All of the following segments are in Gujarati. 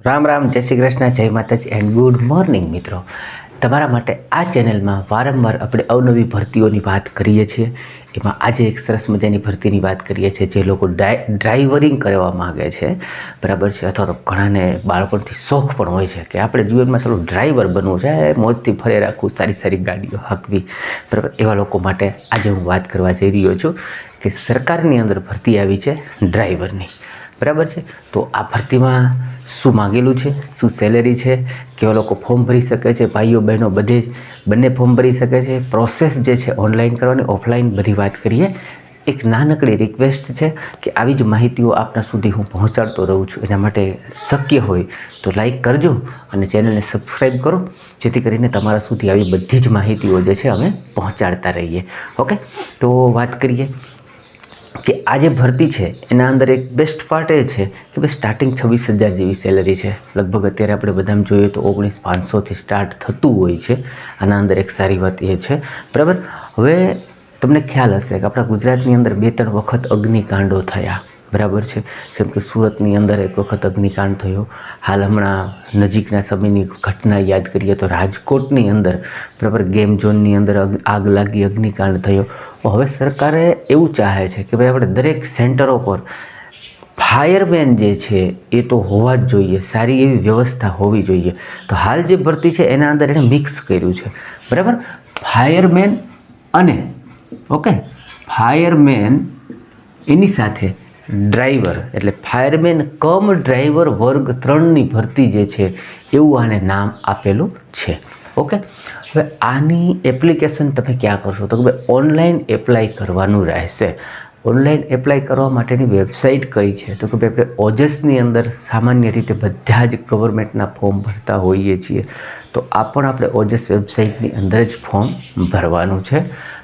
રામ રામ, જય શ્રી કૃષ્ણ, જય માતાજી એન્ડ ગુડ મોર્નિંગ મિત્રો. તમારા માટે આ ચેનલમાં વારંવાર આપણે અવનવી ભરતીઓની વાત કરીએ છીએ. એમાં આજે એક સરસ મજાની ભરતીની વાત કરીએ છીએ. જે લોકો ડ્રાઈવરિંગ કરવા માગે છે, બરાબર છે, અથવા તો ઘણાને બાળપણથી શોખ પણ હોય છે કે આપણે જીવનમાં ચાલો ડ્રાઈવર બનવું છે, મોજથી ફરે રાખવું, સારી સારી ગાડીઓ હાંકવી, બરાબર. એવા લોકો માટે આજે હું વાત કરવા જઈ રહ્યો છું કે સરકારની અંદર ભરતી આવી છે ડ્રાઈવરની, બરાબર છે. તો આ ભરતીમાં શું માગેલું છે, શું સેલેરી છે, કેવા લોકો ફોર્મ ભરી શકે છે, ભાઈઓ બહેનો બંને ફોર્મ ભરી શકે છે, પ્રોસેસ જે છે ઓનલાઈન કરવાની, ઓફલાઈન, બધી વાત કરીએ. એક નાનકડી રિક્વેસ્ટ છે કે આવી જ માહિતીઓ આપના સુધી હું પહોંચાડતો રહું છું. એના માટે શક્ય હોય તો લાઈક કરજો અને ચેનલને સબસ્ક્રાઈબ કરો, જેથી કરીને તમારા સુધી આવી બધી જ માહિતીઓ જે છે અમે પહોંચાડતા રહીએ. ઓકે, તો વાત કરીએ કે આ જે ભરતી છે એના અંદર એક બેસ્ટ પાર્ટ એ છે કે ભાઈ સ્ટાર્ટિંગ 26,000 જેવી સેલરી છે. લગભગ અત્યારે આપણે બધામાં જોઈએ તો 19,500થી સ્ટાર્ટ થતું હોય છે. આના અંદર એક સારી વાત એ છે, બરાબર. હવે તમને ખ્યાલ હશે કે આપણા ગુજરાતની અંદર 2-3 વખત અગ્નિકાંડો થયા, બરાબર છે. જેમ કે સુરતની અંદર એક વખત અગ્નિકાંડ થયો. હાલ હમણાં નજીકના સમયની ઘટના યાદ કરીએ તો રાજકોટની અંદર, બરાબર, ગેમ ઝોનની અંદર આગ લાગી, અગ્નિકાંડ થયો. હવે સરકારે એવું ચાહે છે કે ભાઈ આપણે દરેક સેન્ટરો પર ફાયરમેન જે છે એ તો હોવા જ જોઈએ, સારી એવી વ્યવસ્થા હોવી જોઈએ. તો હાલ જે ભરતી છે એના અંદર એને મિક્સ કર્યું છે, બરાબર. ફાયરમેન અને ફાયરમેન એની સાથે ડ્રાઈવર, એટલે ફાયરમેન કમ ડ્રાઈવર વર્ગ 3ની ભરતી જે છે એવું આને નામ આપેલું છે. ઓકે, હવે આની એપ્લિકેશન તમે ક્યાં કરશો તો કે ભાઈ ઓનલાઈન એપ્લાય કરવાનું રહેશે. ઓનલાઈન એપ્લાય કરવા માટેની વેબસાઇટ કઈ છે તો કે ભાઈ આપણે ઓજસની અંદર સામાન્ય રીતે બધા જ ગવર્મેન્ટના ફોર્મ ભરતા હોઈએ છીએ, તો આ પણ આપણે ઓજસ વેબસાઇટની અંદર જ ફોર્મ ભરવાનું છે,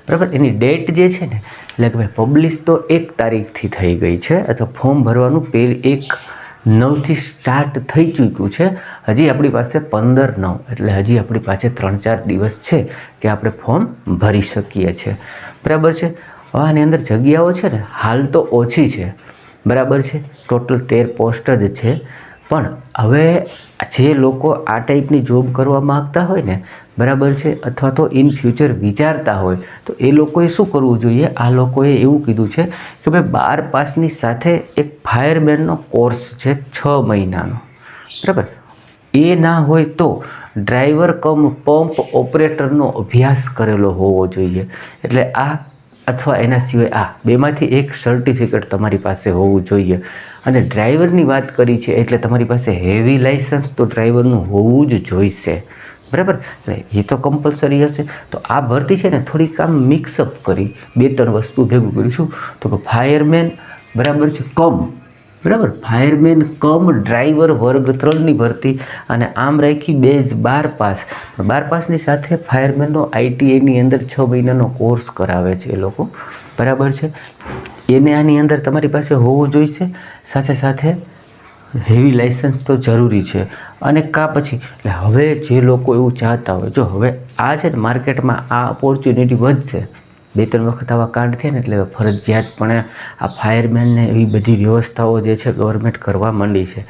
બરાબર. એની ડેટ જે છે ને, એટલે કે ભાઈ પબ્લિશ તો 1 તારીખથી થઈ ગઈ છે, અથવા ફોર્મ ભરવાનું 1/9થી સ્ટાર્ટ થઈ ચૂક્યું છે. હજી આપણી પાસે 15/9, એટલે હજી આપણી પાસે 3-4 દિવસ છે કે આપણે ફોર્મ ભરી શકીએ છીએ, બરાબર છે. આની અંદર જગ્યાઓ છે ને હાલ તો ઓછી છે, બરાબર છે. ટોટલ 13 પોસ્ટ જ છે. પણ હવે જે લોકો આ ટાઈપની જોબ કરવા માગતા હોય ને, બરાબર છે, અથવા તો ઇન ફ્યુચર વિચારતા હોય તો એ લોકોએ શું કરવું જોઈએ? આ લોકોએ એવું કીધું છે કે ભાઈ 12 પાસની સાથે એક ફાયરમેનનો કોર્સ છે 6 મહિનાનો, બરાબર. એ ના હોય તો ડ્રાઈવર કમ પંપ ઓપરેટરનો અભ્યાસ કરેલો હોવો જોઈએ. એટલે આ અથવા એના સિવાય આ બેમાંથી એક સર્ટિફિકેટ તમારી પાસે હોવું જોઈએ. અને ડ્રાઈવરની વાત કરી છે એટલે તમારી પાસે હેવી લાઇસન્સ તો ડ્રાઈવરનું હોવું જ જોઈશે, બરાબર. એટલે એ તો કમ્પલસરી હશે. તો આ ભરતી છે ને થોડીક આમ મિક્સઅપ કરી 2-3 વસ્તુ ભેગું કરીશું તો કે ફાયરમેન, બરાબર છે, બરાબર, ફાયરમેન કમ ડ્રાઈવર વર્ગ 3ની ભરતી. અને આમ રાખી બેઝ 12 પાસ. 12 પાસની સાથે ફાયરમેનનો ITIની અંદર 6 મહિનાનો કોર્સ કરાવે છે એ લોકો, બરાબર છે. એને આની અંદર તમારી પાસે હોવું જોઈશે. સાથે સાથે હેવી લાઇસન્સ તો જરૂરી છે. અને પછી એટલે હવે જે લોકો એવું ચાહતા હોય, જો હવે આ છે ને માર્કેટમાં આ ઓપોર્ચ્યુનિટી વધશે. 2-3 વખત આવા કાંડ થયા ને એટલે ફરજિયાતપણે આ ફાયરમેનને એવી બધી વ્યવસ્થાઓ જે છે ગવર્મેન્ટ કરવા માંડી છે.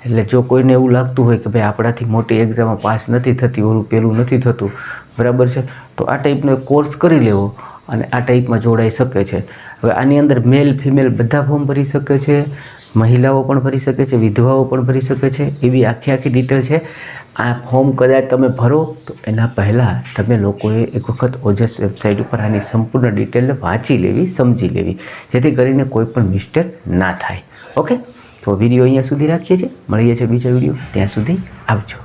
એટલે જો કોઈને એવું લાગતું હોય કે ભાઈ આપણાથી મોટી એક્ઝામમાં પાસ નથી થતી, ઓલું પેલું નથી થતું, બરાબર છે, તો આ ટાઈપનો એક કોર્સ કરી લેવો અને આ ટાઈપમાં જોડાઈ શકે છે. હવે આની અંદર મેલ ફિમેલ બધા ફોર્મ ભરી શકે છે, મહિલાઓ પણ ભરી શકે છે, વિધવાઓ પણ ભરી શકે છે. એવી આખી ડિટેલ છે. આ ફોર્મ કદાચ તમે ભરો તો એના પહેલાં તમે લોકોએ એક વખત ઓજસ વેબસાઇટ ઉપર આની સંપૂર્ણ ડિટેલને વાંચી લેવી, સમજી લેવી, જેથી કરીને કોઈ પણ મિસ્ટેક ના થાય. ઓકે, તો વિડીયો અહીંયા સુધી રાખીએ છીએ. મળીએ છીએ બીજા વિડીયો. ત્યાં સુધી આવજો.